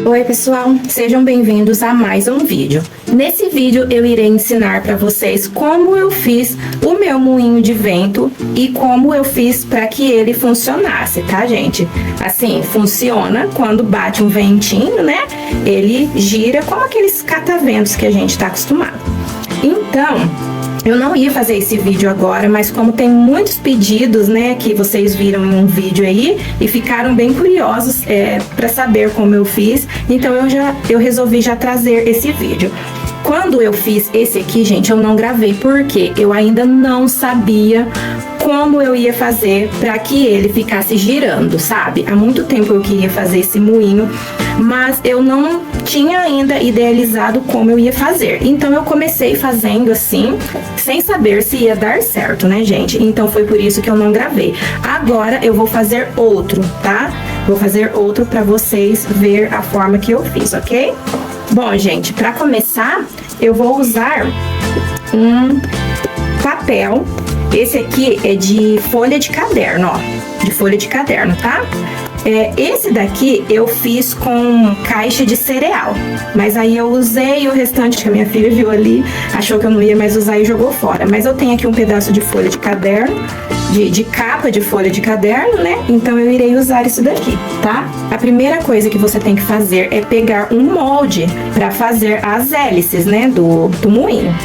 Oi pessoal, sejam bem-vindos a mais um vídeo. Nesse vídeo eu irei ensinar para vocês como eu fiz o meu moinho de vento e como eu fiz para que ele funcionasse, tá gente? Assim, funciona quando bate um ventinho, né? Ele gira como aqueles cataventos que a gente tá acostumado. Então, eu não ia fazer esse vídeo agora, mas como tem muitos pedidos, né, que vocês viram em um vídeo aí e ficaram bem curiosos para saber como eu fiz, então eu resolvi já trazer esse vídeo. Quando eu fiz esse aqui, gente, eu não gravei porque eu ainda não sabia como eu ia fazer para que ele ficasse girando, sabe? Há muito tempo eu queria fazer esse moinho, mas eu não tinha ainda idealizado como eu ia fazer. Então eu comecei fazendo assim, sem saber se ia dar certo, né, gente? Então foi por isso que eu não gravei. Agora eu vou fazer outro, tá? Vou fazer outro para vocês ver a forma que eu fiz, ok? Bom, gente, para começar, eu vou usar um papel. Esse aqui é de folha de caderno, ó, de folha de caderno, tá? Esse daqui eu fiz com caixa de cereal, mas aí eu usei o restante que a minha filha viu ali, achou que eu não ia mais usar e jogou fora. Mas eu tenho aqui um pedaço de folha de caderno, de capa de folha de caderno, né? Então eu irei usar isso daqui, tá? A primeira coisa que você tem que fazer é pegar um molde para fazer as hélices, né, do moinho.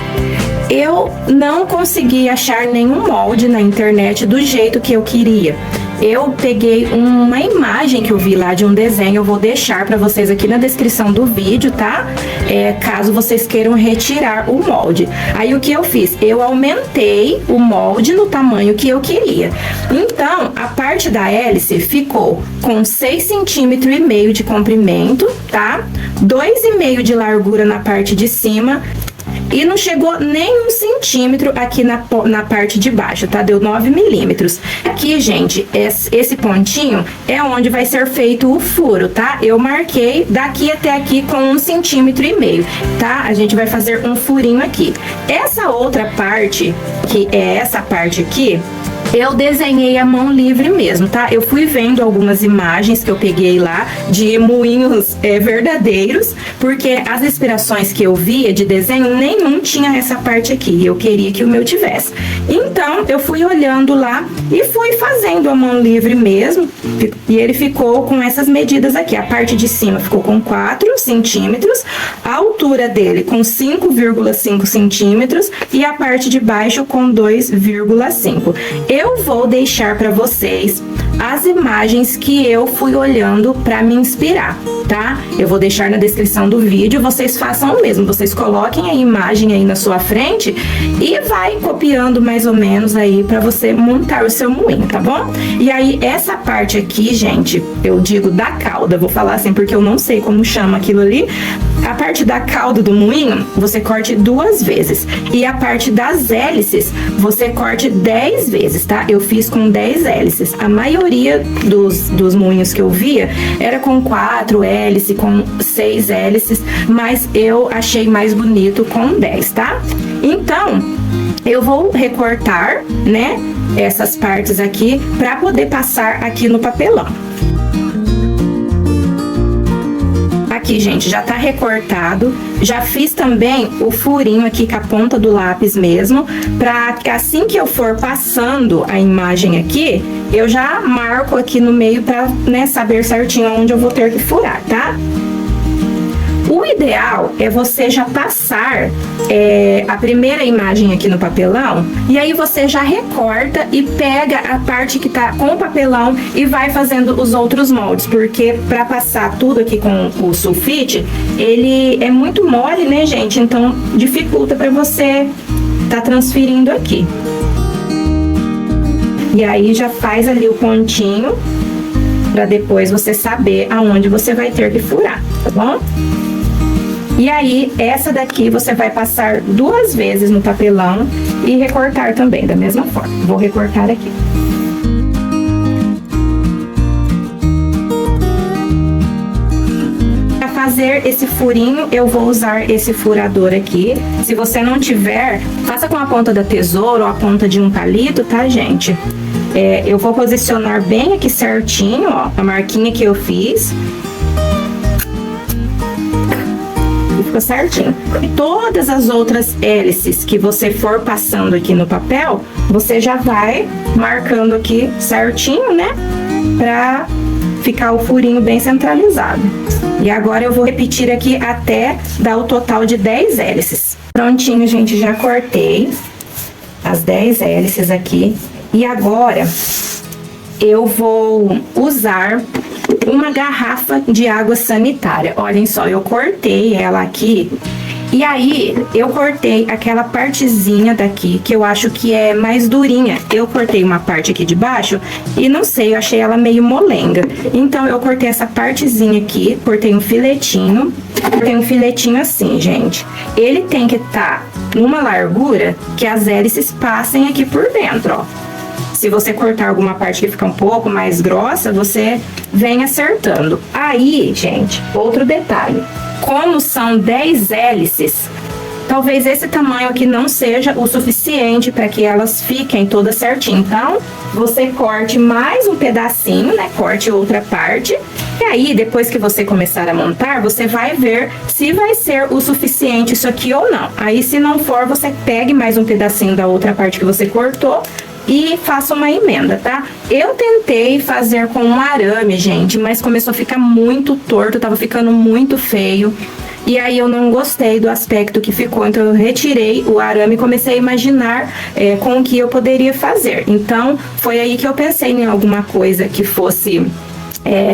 Eu não consegui achar nenhum molde na internet do jeito que eu queria. Eu peguei uma imagem que eu vi lá de um desenho, eu vou deixar para vocês aqui na descrição do vídeo, tá? Caso vocês queiram retirar o molde. Aí o que eu fiz? Eu aumentei o molde no tamanho que eu queria. Então, a parte da hélice ficou com 6,5 cm de comprimento, tá? 2,5 de largura na parte de cima. E não chegou nem 1 centímetro aqui na parte de baixo, tá? Deu 9 milímetros. Aqui, gente, esse pontinho é onde vai ser feito o furo, tá? Eu marquei daqui até aqui com 1,5 centímetro, tá? A gente vai fazer um furinho aqui. Essa outra parte, que é essa parte aqui, eu desenhei à mão livre mesmo, tá? Eu fui vendo algumas imagens que eu peguei lá de moinhos verdadeiros, porque as inspirações que eu via de desenho, nenhum tinha essa parte aqui. Eu queria que o meu tivesse. Então, eu fui olhando lá e fui fazendo à mão livre mesmo. E ele ficou com essas medidas aqui. A parte de cima ficou com 4 centímetros, a altura dele com 5,5 centímetros e a parte de baixo com 2,5. Eu vou deixar para vocês as imagens que eu fui olhando para me inspirar, tá? Eu vou deixar na descrição do vídeo, vocês façam o mesmo, vocês coloquem a imagem aí na sua frente e vai copiando mais ou menos aí para você montar o seu moinho, tá bom? E aí essa parte aqui, gente, eu digo da cauda, vou falar assim porque eu não sei como chama aquilo ali. A parte da cauda do moinho, você corte 2 vezes. E a parte das hélices, você corte 10 vezes, tá? Eu fiz com 10 hélices. A maioria dos moinhos que eu via era com 4 hélices, com 6 hélices, mas eu achei mais bonito com 10, tá? Então, eu vou recortar, né, essas partes aqui para poder passar aqui no papelão. Aqui, gente, já tá recortado. Já fiz também o furinho aqui com a ponta do lápis mesmo, pra que assim que eu for passando a imagem aqui, eu já marco aqui no meio pra, né, saber certinho onde eu vou ter que furar, tá? O ideal é você já passar a primeira imagem aqui no papelão e aí você já recorta e pega a parte que tá com o papelão e vai fazendo os outros moldes, porque para passar tudo aqui com o sulfite, ele é muito mole, né, gente? Então dificulta para você tá transferindo aqui. E aí já faz ali o pontinho para depois você saber aonde você vai ter que furar, tá bom? E aí, essa daqui você vai passar 2 vezes no papelão e recortar também, da mesma forma. Vou recortar aqui. Para fazer esse furinho, eu vou usar esse furador aqui. Se você não tiver, faça com a ponta da tesoura ou a ponta de um palito, tá, gente? Eu vou posicionar bem aqui certinho, ó, a marquinha que eu fiz. fica certinho. Todas as outras hélices que você for passando aqui no papel, você já vai marcando aqui certinho, né? Pra ficar o furinho bem centralizado. E agora eu vou repetir aqui até dar o total de 10 hélices. Prontinho, gente, já cortei as 10 hélices aqui. E agora eu vou usar uma garrafa de água sanitária. Olhem só, eu cortei ela aqui. E aí, eu cortei aquela partezinha daqui, que eu acho que é mais durinha. Eu cortei uma parte aqui de baixo e não sei, eu achei ela meio molenga. Então, eu cortei essa partezinha aqui, cortei um filetinho assim, gente. Ele tem que estar numa largura que as hélices passem aqui por dentro, ó. Se você cortar alguma parte que fica um pouco mais grossa, você vem acertando. Aí, gente, outro detalhe. Como são 10 hélices, talvez esse tamanho aqui não seja o suficiente para que elas fiquem todas certinho. Então, você corte mais um pedacinho, né? Corte outra parte. E aí, depois que você começar a montar, você vai ver se vai ser o suficiente isso aqui ou não. Aí, se não for, você pegue mais um pedacinho da outra parte que você cortou e faça uma emenda, tá? Eu tentei fazer com um arame, gente, mas começou a ficar muito torto, tava ficando muito feio. E aí eu não gostei do aspecto que ficou, então eu retirei o arame e comecei a imaginar com o que eu poderia fazer. Então, foi aí que eu pensei em alguma coisa que fosse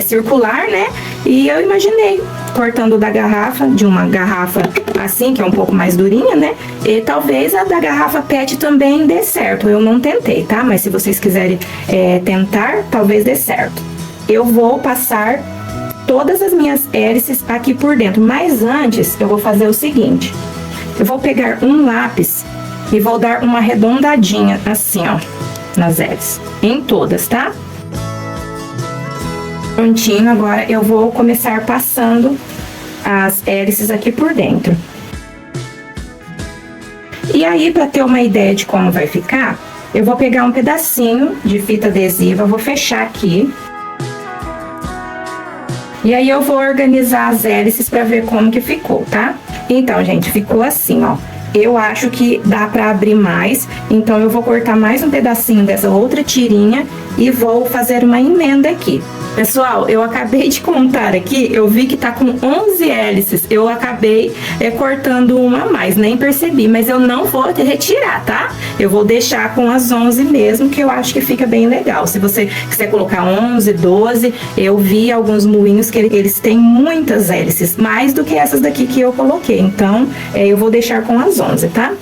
circular, né? E eu imaginei cortando da garrafa, de uma garrafa assim, que é um pouco mais durinha, né? E talvez a da garrafa PET também dê certo. Eu não tentei, tá? Mas se vocês quiserem tentar, talvez dê certo. Eu vou passar todas as minhas hélices aqui por dentro. Mas antes, eu vou fazer o seguinte. Eu vou pegar um lápis e vou dar uma arredondadinha assim, ó, nas hélices. Em todas, tá? Prontinho, agora eu vou começar passando as hélices aqui por dentro. E aí, para ter uma ideia de como vai ficar, eu vou pegar um pedacinho de fita adesiva, vou fechar aqui. E aí eu vou organizar as hélices para ver como que ficou, tá? Então, gente, ficou assim, ó. Eu acho que dá para abrir mais, então eu vou cortar mais um pedacinho dessa outra tirinha e vou fazer uma emenda aqui. Pessoal, eu acabei de contar aqui, eu vi que tá com 11 hélices, eu acabei cortando uma a mais, nem percebi, mas eu não vou retirar, tá? Eu vou deixar com as 11 mesmo, que eu acho que fica bem legal. Se você quiser colocar 11, 12, eu vi alguns moinhos que eles têm muitas hélices, mais do que essas daqui que eu coloquei, então eu vou deixar com as 11, tá?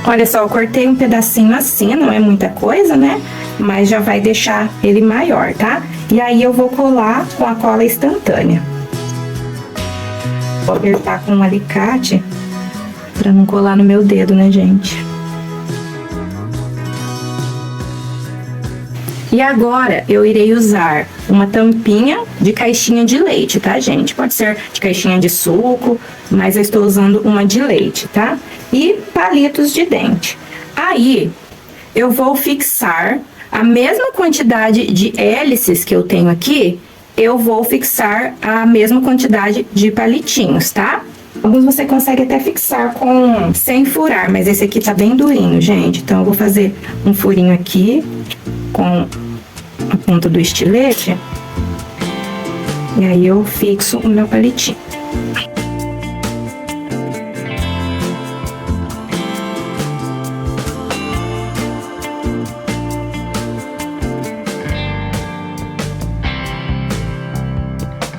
Olha só, eu cortei um pedacinho assim, não é muita coisa, né? Mas já vai deixar ele maior, tá? E aí eu vou colar com a cola instantânea. Vou apertar com um alicate pra não colar no meu dedo, né, gente? E agora eu irei usar uma tampinha de caixinha de leite, tá, gente? Pode ser de caixinha de suco, mas eu estou usando uma de leite, tá? E palitos de dente. Aí eu vou fixar a mesma quantidade de hélices que eu tenho aqui, eu vou fixar a mesma quantidade de palitinhos, tá? Alguns você consegue até fixar sem furar, mas esse aqui tá bem durinho, gente. Então, eu vou fazer um furinho aqui com a ponta do estilete. E aí, eu fixo o meu palitinho.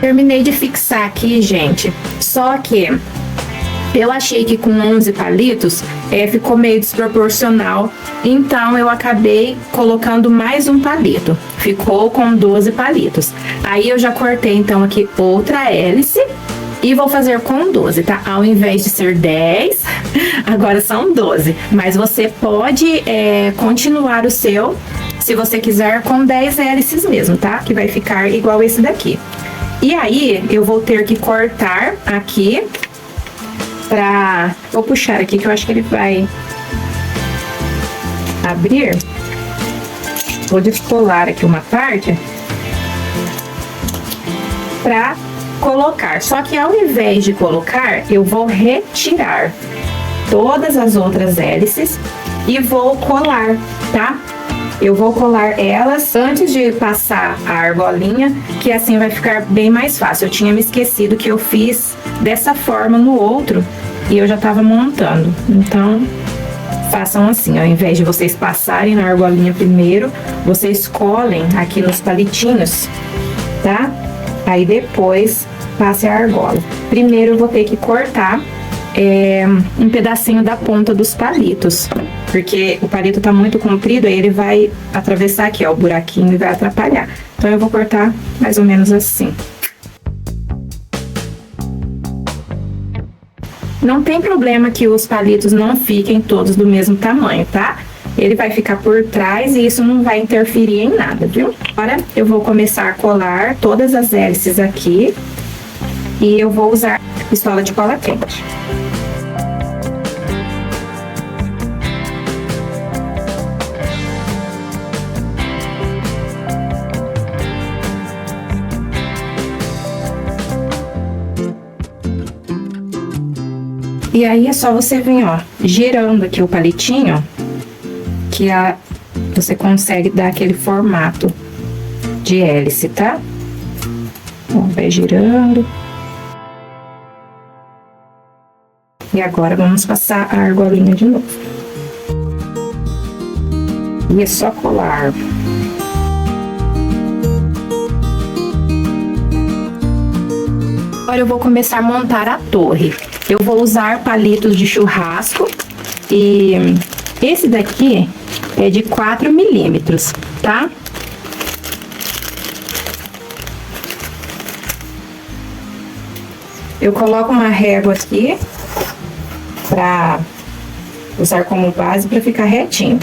Terminei de fixar aqui, gente, só que eu achei que com 11 palitos ficou meio desproporcional, então eu acabei colocando mais um palito, ficou com 12 palitos. Aí eu já cortei então aqui outra hélice e vou fazer com 12, tá? Ao invés de ser 10, agora são 12, mas você pode continuar o seu, se você quiser, com 10 hélices mesmo, tá? Que vai ficar igual esse daqui. E aí, eu vou ter que cortar aqui vou puxar aqui que eu acho que ele vai abrir. Vou descolar aqui uma parte pra colocar. Só que ao invés de colocar, eu vou retirar todas as outras hélices e vou colar, tá? Eu vou colar elas antes de passar a argolinha, que assim vai ficar bem mais fácil. Eu tinha me esquecido que eu fiz dessa forma no outro e eu já tava montando. Então, façam assim, ao invés de vocês passarem na argolinha primeiro, vocês colhem aqui nos palitinhos, tá? Aí depois passe a argola. Primeiro eu vou ter que cortar um pedacinho da ponta dos palitos, porque o palito tá muito comprido, aí ele vai atravessar aqui, ó, o buraquinho e vai atrapalhar. Então eu vou cortar mais ou menos assim. Não tem problema que os palitos não fiquem todos do mesmo tamanho, tá? Ele vai ficar por trás e isso não vai interferir em nada, viu? Agora eu vou começar a colar todas as hélices aqui e eu vou usar pistola de cola quente. E aí é só você vir, ó, girando aqui o palitinho, que você consegue dar aquele formato de hélice, tá? Ó, vai girando. E agora vamos passar a argolinha de novo. E é só colar. Agora eu vou começar a montar a torre. Eu vou usar palitos de churrasco e esse daqui é de 4 milímetros, tá? Eu coloco uma régua aqui pra usar como base para ficar retinho.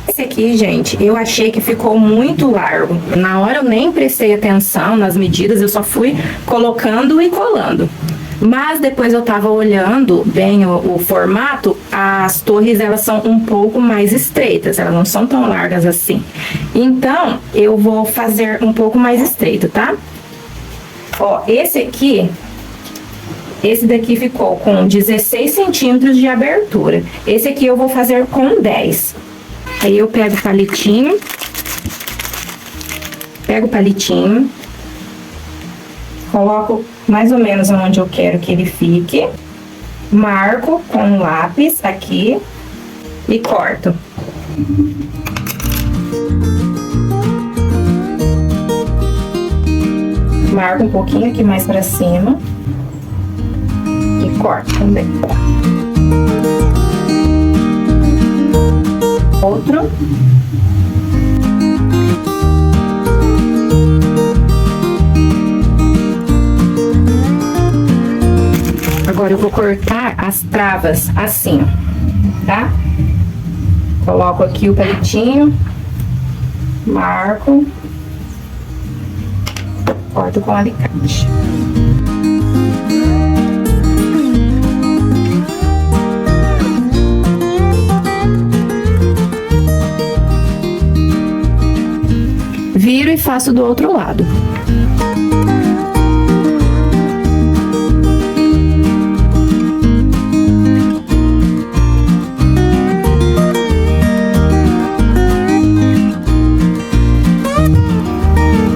Esse aqui, gente, eu achei que ficou muito largo. Na hora eu nem prestei atenção nas medidas, eu só fui colocando e colando. Mas depois eu tava olhando bem o formato, as torres elas são um pouco mais estreitas, elas não são tão largas assim. Então, eu vou fazer um pouco mais estreito, tá? Ó, esse daqui ficou com 16 centímetros de abertura. Esse aqui eu vou fazer com 10. Aí eu pego o palitinho, coloco mais ou menos onde eu quero que ele fique, marco com um lápis aqui e corto. Marco um pouquinho aqui mais pra cima e corto também. Outro. Agora eu vou cortar as travas assim, ó, tá? Coloco aqui o palitinho, marco, corto com alicate. Viro e faço do outro lado.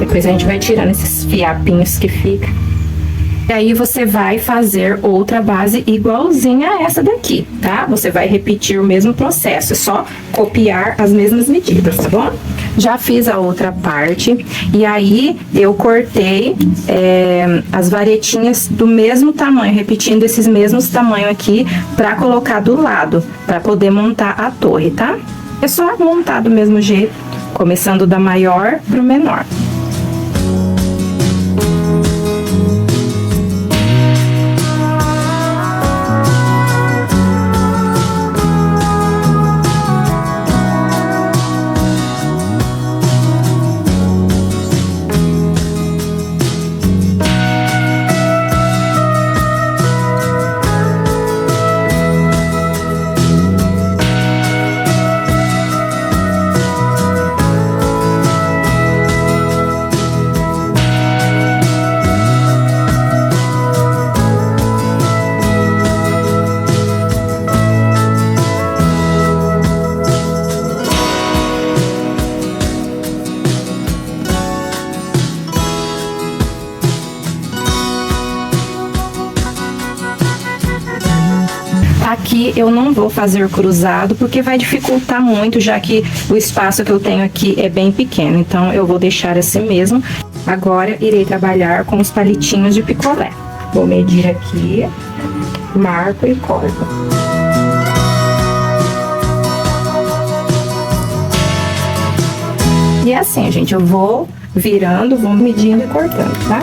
Depois a gente vai tirando esses fiapinhos que ficam. E aí você vai fazer outra base igualzinha a essa daqui, tá? Você vai repetir o mesmo processo, é só copiar as mesmas medidas, tá bom? Já fiz a outra parte e aí eu cortei as varetinhas do mesmo tamanho, repetindo esses mesmos tamanhos aqui pra colocar do lado, pra poder montar a torre, tá? É só montar do mesmo jeito, começando da maior pro menor. aqui eu não vou fazer cruzado, porque vai dificultar muito, já que o espaço que eu tenho aqui é bem pequeno. Então, eu vou deixar assim mesmo. Agora, irei trabalhar com os palitinhos de picolé. Vou medir aqui, marco e corto. E assim, gente, eu vou virando, vou medindo e cortando, tá?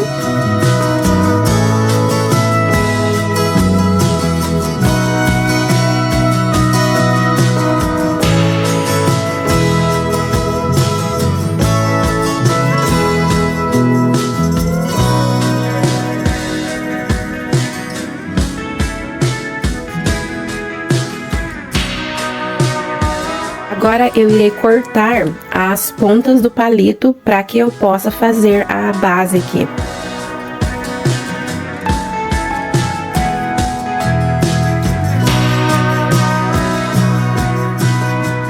Agora eu irei cortar as pontas do palito para que eu possa fazer a base aqui.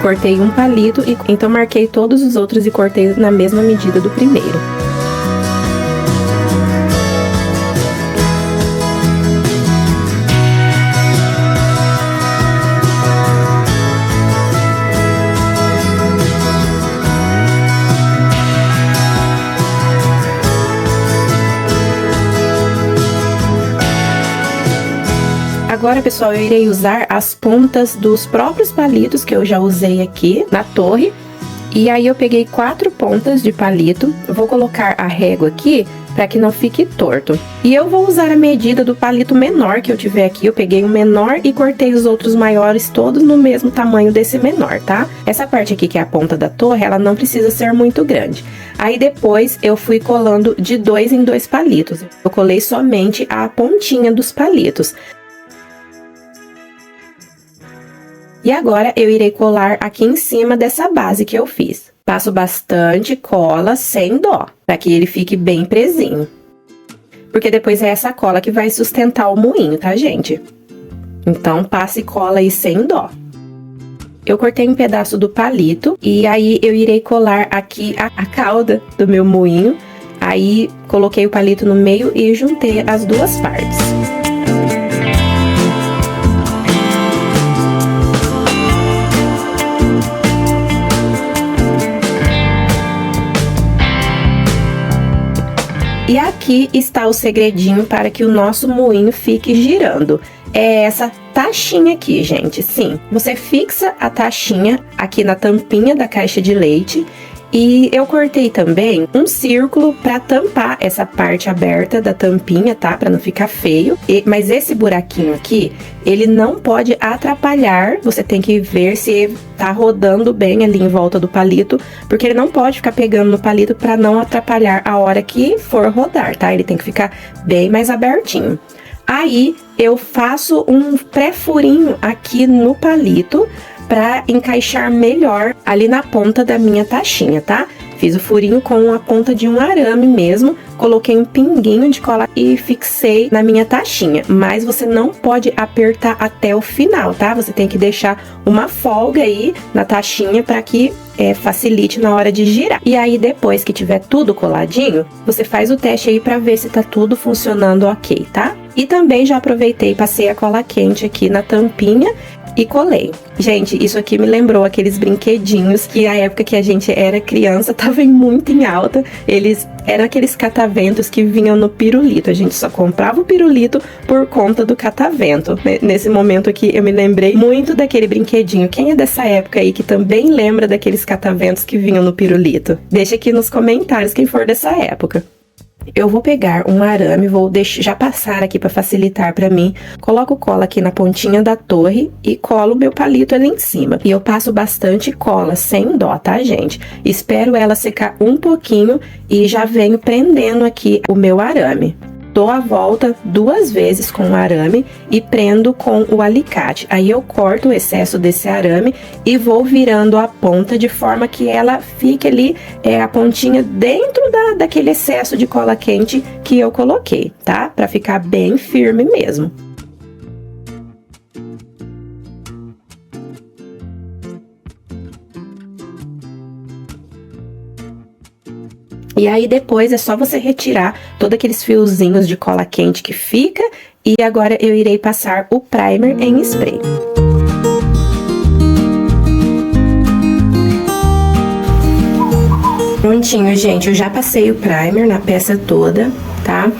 Cortei um palito e então marquei todos os outros e cortei na mesma medida do primeiro. Agora, pessoal, eu irei usar as pontas dos próprios palitos que eu já usei aqui na torre. E aí eu peguei 4 pontas de palito, vou colocar a régua aqui para que não fique torto. E eu vou usar a medida do palito menor que eu tiver aqui. Eu peguei o menor e cortei os outros maiores todos no mesmo tamanho desse menor, tá? Essa parte aqui, que é a ponta da torre, ela não precisa ser muito grande. Aí depois eu fui colando de 2 em 2 palitos. Eu colei somente a pontinha dos palitos. E agora eu irei colar aqui em cima dessa base que eu fiz. Passo bastante cola sem dó, para que ele fique bem presinho. Porque depois é essa cola que vai sustentar o moinho, tá, gente? Então, passe cola aí sem dó. Eu cortei um pedaço do palito e aí eu irei colar aqui a cauda do meu moinho. Aí, coloquei o palito no meio e juntei as duas partes. E aqui está o segredinho para que o nosso moinho fique girando. É essa taxinha aqui, gente. Sim, você fixa a taxinha aqui na tampinha da caixa de leite. E eu cortei também um círculo para tampar essa parte aberta da tampinha, tá? Para não ficar feio. Mas esse buraquinho aqui, ele não pode atrapalhar. Você tem que ver se tá rodando bem ali em volta do palito, porque ele não pode ficar pegando no palito para não atrapalhar a hora que for rodar, tá? Ele tem que ficar bem mais abertinho. Aí, eu faço um pré-furinho aqui no palito para encaixar melhor ali na ponta da minha taxinha, tá? Fiz o furinho com a ponta de um arame mesmo, coloquei um pinguinho de cola e fixei na minha taxinha. Mas você não pode apertar até o final, tá? Você tem que deixar uma folga aí na taxinha para que facilite na hora de girar. E aí, depois que tiver tudo coladinho, você faz o teste aí para ver se tá tudo funcionando ok, tá? E também já aproveitei e passei a cola quente aqui na tampinha e colei. Gente, isso aqui me lembrou aqueles brinquedinhos que a época que a gente era criança tava muito em alta. Eles eram aqueles cataventos que vinham no pirulito. A gente só comprava o pirulito por conta do catavento. Nesse momento aqui eu me lembrei muito daquele brinquedinho. Quem é dessa época aí que também lembra daqueles cataventos que vinham no pirulito? Deixa aqui nos comentários quem for dessa época. Eu vou pegar um arame, vou já passar aqui para facilitar para mim. Coloco cola aqui na pontinha da torre e colo o meu palito ali em cima. E eu passo bastante cola, sem dó, tá, gente? Espero ela secar um pouquinho e já venho prendendo aqui o meu arame. Dou a volta 2 vezes com o arame e prendo com o alicate. Aí eu corto o excesso desse arame e vou virando a ponta de forma que ela fique ali, a pontinha dentro daquele excesso de cola quente que eu coloquei, tá? Pra ficar bem firme mesmo. E E aí depois é só você retirar todos aqueles fiozinhos de cola quente que fica. E agora eu irei passar o primer em spray. Prontinho, gente, eu já passei o primer na peça toda, tá?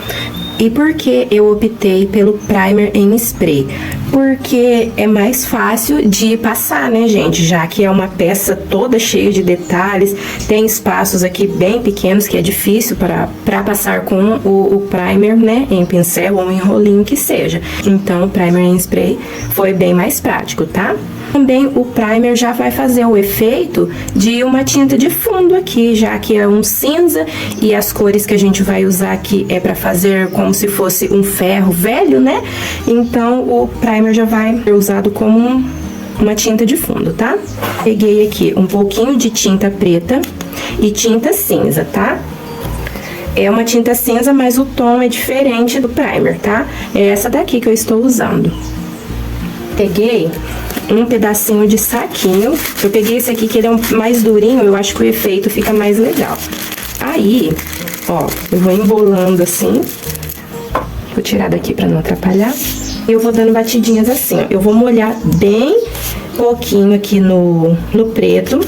E por que eu optei pelo primer em spray? Porque é mais fácil de passar, né, gente? Já que é uma peça toda cheia de detalhes, tem espaços aqui bem pequenos que é difícil para passar com o primer, né, em pincel ou em rolinho que seja. Então, o primer em spray foi bem mais prático, tá? Também o primer já vai fazer o efeito de uma tinta de fundo aqui, já que é um cinza e as cores que a gente vai usar aqui é para fazer como se fosse um ferro velho, né? Então o primer já vai ser usado como uma tinta de fundo, tá? Peguei aqui um pouquinho de tinta preta e tinta cinza, tá? É uma tinta cinza, mas o tom é diferente do primer, tá? É essa daqui que eu estou usando. Peguei um pedacinho de saquinho. Eu peguei esse aqui que ele é mais durinho, eu acho que o efeito fica mais legal. Aí, ó, eu vou embolando assim. Vou tirar daqui pra não atrapalhar. Eu vou dando batidinhas assim, ó. Eu vou molhar bem pouquinho aqui no preto.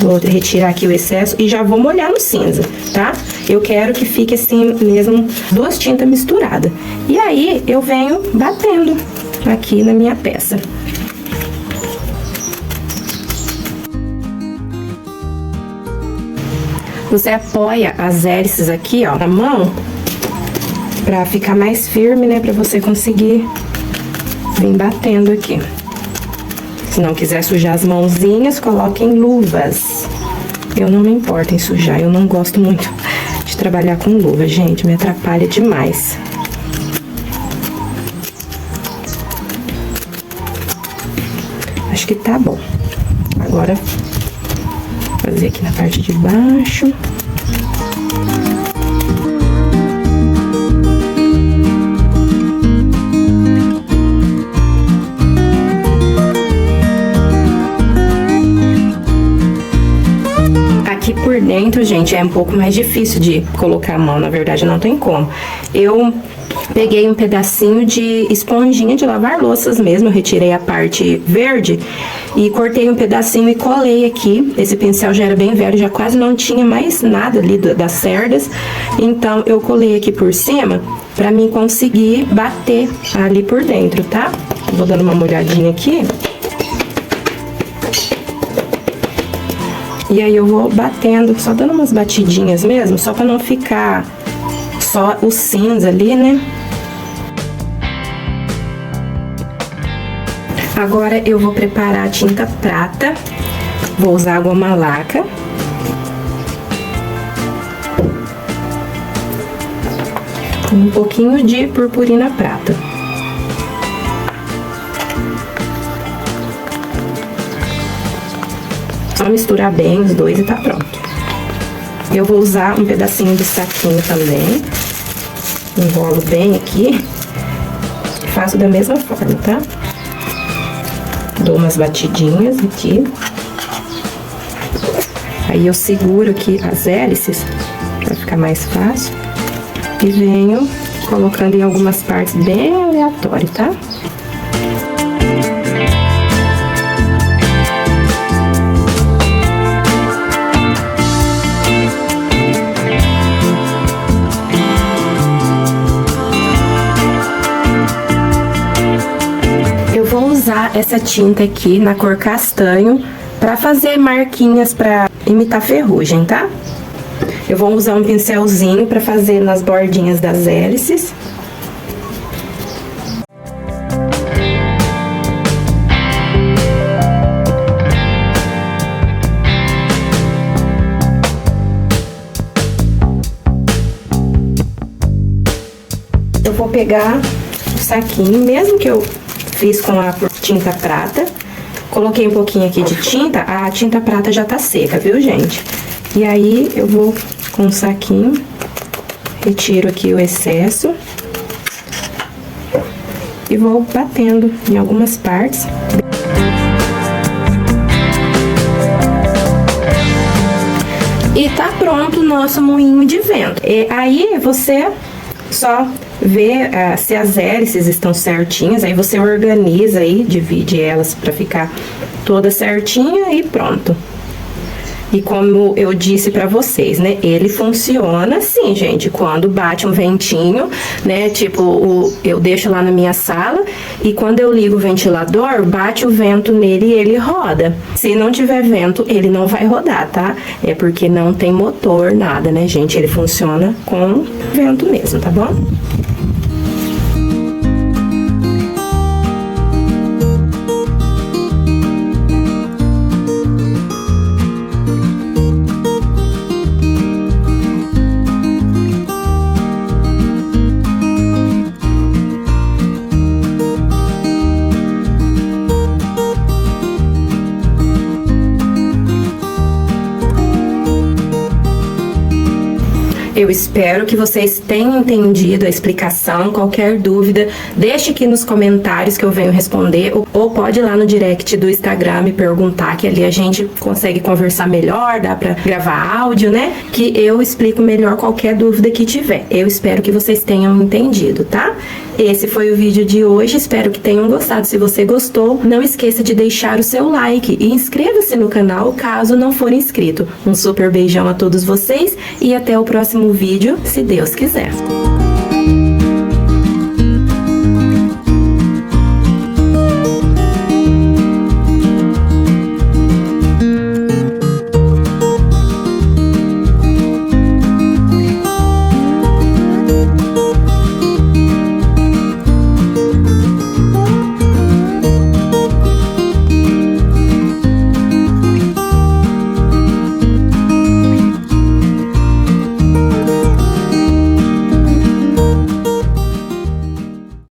Vou retirar aqui o excesso e já vou molhar no cinza, tá? Eu quero que fique assim mesmo, duas tintas misturadas. E aí, eu venho batendo aqui na minha peça. Você apoia as hélices aqui, ó, na mão, pra ficar mais firme, né, pra você conseguir vir batendo aqui. Se não quiser sujar as mãozinhas, coloquem luvas. Eu não me importo em sujar, eu não gosto muito de trabalhar com luva, gente, me atrapalha demais. Acho que tá bom. Agora, fazer aqui na parte de baixo. Aqui por dentro, gente, é um pouco mais difícil de colocar a mão, na verdade não tem como. Eu peguei um pedacinho de esponjinha de lavar louças mesmo, eu retirei a parte verde e cortei um pedacinho e colei aqui. Esse pincel já era bem velho, já quase não tinha mais nada ali das cerdas, então eu colei aqui por cima pra mim conseguir bater ali por dentro, tá? Vou dando uma molhadinha aqui. E aí eu vou batendo, só dando umas batidinhas mesmo, só pra não ficar só o cinza ali, né? Agora eu vou preparar a tinta prata. Vou usar água malaca. Com um pouquinho de purpurina prata. Só misturar bem os dois e tá pronto. Eu vou usar um pedacinho de saquinho também. Enrolo bem aqui. Faço da mesma forma, tá? Dou umas batidinhas aqui. Aí eu seguro aqui as hélices, pra ficar mais fácil. E venho colocando em algumas partes bem aleatórias, tá? Usar essa tinta aqui na cor castanho para fazer marquinhas para imitar ferrugem, tá? Eu vou usar um pincelzinho para fazer nas bordinhas das hélices. Eu vou pegar o saquinho, mesmo que eu fiz com a tinta prata, coloquei um pouquinho aqui de tinta, a tinta prata já tá seca, viu, gente? E aí, eu vou com o saquinho, retiro aqui o excesso e vou batendo em algumas partes. E tá pronto o nosso moinho de vento. E aí você só vê se as hélices estão certinhas, aí você organiza aí, divide elas para ficar toda certinha e pronto. E como eu disse pra vocês, né, ele funciona assim, gente, quando bate um ventinho, né, tipo, eu deixo lá na minha sala e quando eu ligo o ventilador, bate o vento nele e ele roda. Se não tiver vento, ele não vai rodar, tá? É porque não tem motor, nada, né, gente? Ele funciona com vento mesmo, tá bom? Eu espero que vocês tenham entendido a explicação. Qualquer dúvida, deixe aqui nos comentários que eu venho responder, ou pode ir lá no direct do Instagram me perguntar, que ali a gente consegue conversar melhor, dá pra gravar áudio, né? Que eu explico melhor qualquer dúvida que tiver. Eu espero que vocês tenham entendido, tá? Esse foi o vídeo de hoje, espero que tenham gostado. Se você gostou, não esqueça de deixar o seu like e inscreva-se no canal caso não for inscrito. Um super beijão a todos vocês e até o próximo vídeo, se Deus quiser.